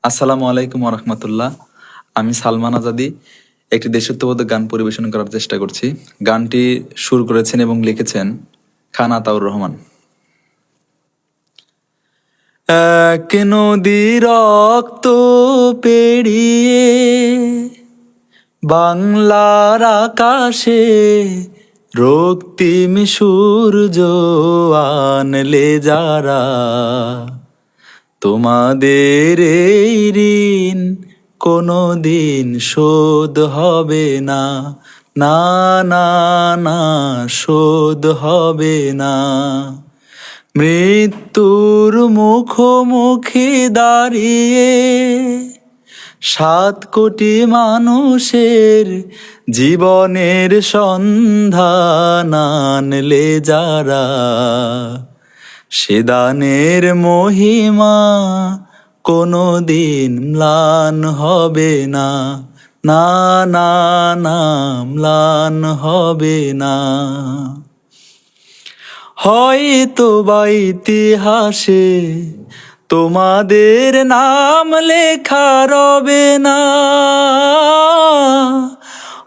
আসসালামু আলাইকুম রহমতুল্লাহ। আমি সালমান আজাদি একটি দেশাত্মবোধক গান পরিবেশন করার চেষ্টা করছি। গানটি সুর করেছেন এবং লিখেছেন খান আতাউর রহমান। এক নদী রক্ত পেরিয়ে বাংলার আকাশে রক্তিম সূর্য আনলে যারা, তোমাদের এই ঋণ কোনোদিন শোধ হবে না, না না না শোধ হবে না। মৃত্যুর মুখোমুখি দাঁড়িয়ে 7 কোটি মানুষের জীবনের সন্ধান আনলে যারা, সে দানের মহিমা কোনোদিন ম্লান হবে না, না না না ম্লান হবে না। হয়তো বা ইতিহাসে তোমাদের নাম লেখা রবে না,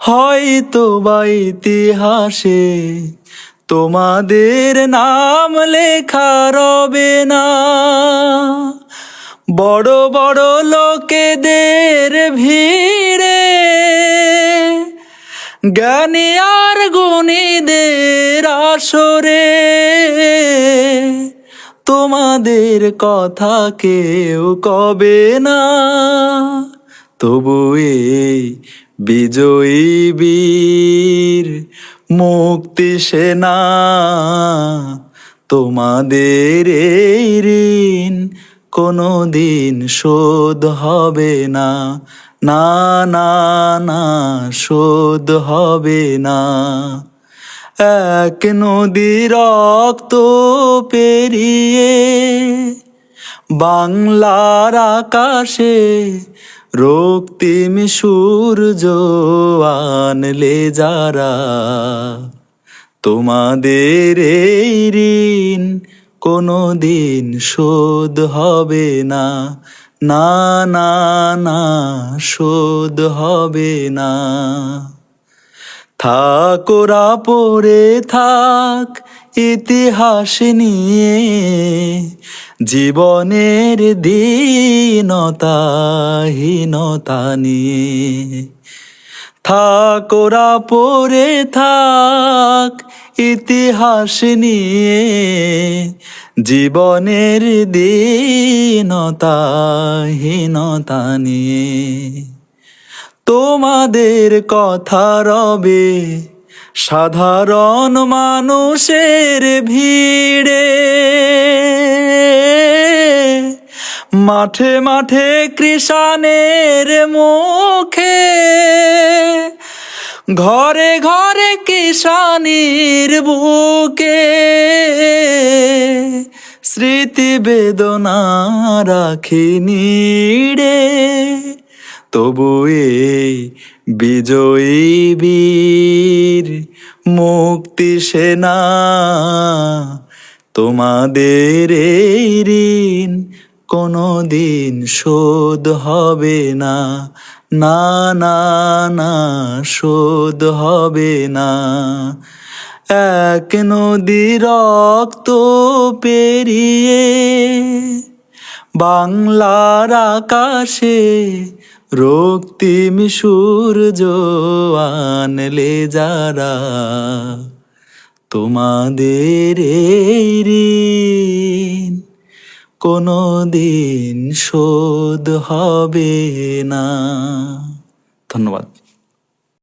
হয়তো বা ইতিহাসে তোমাদের নাম লেখা রবে না। বড় বড় লোকেদের ভিড়ে জ্ঞানী আর গুণীদের আসরে তোমাদের কথা কেউ কবে না। তবু এই বিজয়ী বীর মুক্তি সেনা, তোমাদের এই ঋণ কোনোদিন শোধ হবে না, না না না শোধ হবে না। এক নদী রক্ত পেরিয়ে বাংলার আকাশে রক্তিম সূর্য আনলে যারা, তোমাদের এই ঋণ কোনোদিন শোধ হবে না, না না না শোধ হবে না। থাকোরা পড়ে থাক ইতিহাস নিয়ে, জীবনের দীনতাহীনতা নিয়ে। থাকোরা পড়ে থাক ইতিহাস নিয়ে, জীবনের দীনতাহীনতা নিয়ে। তোমাদের কথা রবে সাধারণ মানুষের ভিড়ে, মাঠে মাঠে কৃষাণের মুখে, ঘরে ঘরে কিষানির বুকে। স্মৃতি বেদনা রাখি নিড়ে, তবু এই বিজয়ী বীর মুক্তি সেনা, তোমাদের এই ঋণ কোনোদিন শোধ হবে না, না না না শোধ হবে না। এক নদী রক্ত পেরিয়ে বাংলার আকাশে রক্তিম সূর্য আনলে যারা, তোমাদের এই ঋণ কোনোদিন শোধ হবে না। ধন্যবাদ।